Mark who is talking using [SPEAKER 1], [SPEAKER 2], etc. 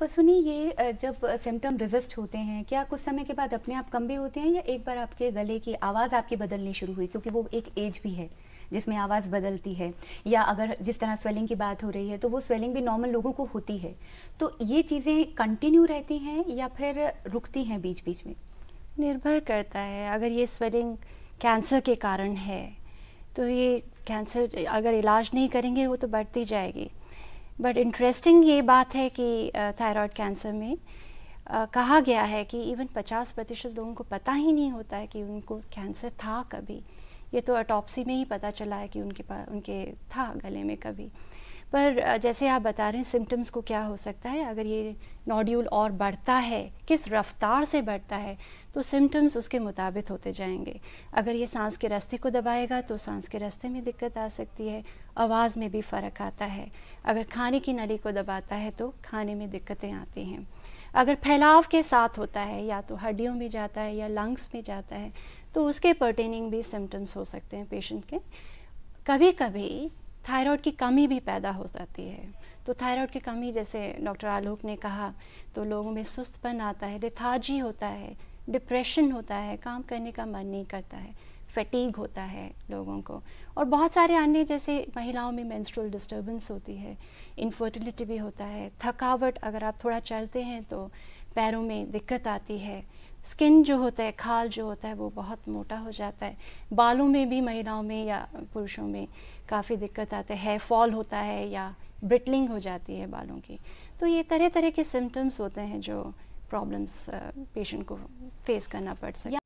[SPEAKER 1] Doctor पसुनी, ये जब symptom resist होते हैं, क्या कुछ समय के बाद अपने आप कम भी होते हैं, या एक बार आपके गले की आवाज़ आपकी बदलनी शुरू हुई, क्योंकि वो एक एज भी है जिसमें आवाज़ बदलती है, या अगर जिस तरह स्वेलिंग की बात हो रही है तो वो स्वेलिंग भी नॉर्मल लोगों को होती है, तो ये चीज़ें कंटिन्यू रहती हैं या फिर रुकती हैं बीच बीच में?
[SPEAKER 2] निर्भर करता है। अगर ये स्वेलिंग कैंसर के कारण है तो ये कैंसर अगर इलाज नहीं करेंगे वो तो बढ़ती जाएगी। बट इंटरेस्टिंग ये बात है कि थायराइड कैंसर में कहा गया है कि इवन 50% लोगों को पता ही नहीं होता है कि उनको कैंसर था कभी। ये तो ऑटोप्सी में ही पता चला है कि उनके था गले में कभी। पर जैसे आप बता रहे हैं सिम्टम्स को क्या हो सकता है, अगर ये नोड्यूल और बढ़ता है, किस रफ्तार से बढ़ता है, तो सिम्टम्स उसके मुताबिक होते जाएंगे। अगर ये सांस के रास्ते को दबाएगा तो सांस के रास्ते में दिक्कत आ सकती है, आवाज़ में भी फ़र्क आता है। अगर खाने की नली को दबाता है तो खाने में दिक्कतें आती हैं। अगर फैलाव के साथ होता है, या तो हड्डियों में जाता है या लंग्स में जाता है, तो उसके पर्टेनिंग भी सिम्टम्स हो सकते हैं पेशेंट के। कभी कभी थायराइड की कमी भी पैदा हो जाती है। तो थायराइड की कमी, जैसे डॉक्टर आलोक ने कहा, तो लोगों में सुस्तपन आता है, लेथार्जी होता है, डिप्रेशन होता है, काम करने का मन नहीं करता है, फैटीग होता है लोगों को, और बहुत सारे अन्य, जैसे महिलाओं में मेंस्ट्रुअल डिस्टर्बेंस होती है, इनफर्टिलिटी भी होता है, थकावट, अगर आप थोड़ा चलते हैं तो पैरों में दिक्कत आती है, स्किन जो होता है, खाल जो होता है वो बहुत मोटा हो जाता है, बालों में भी महिलाओं में या पुरुषों में काफ़ी दिक्कत आती है, हेयर फॉल होता है या ब्रिटलिंग हो जाती है बालों की। तो ये तरह तरह के सिम्टम्स होते हैं जो प्रॉब्लम्स पेशेंट को फेस करना पड़ सकता है।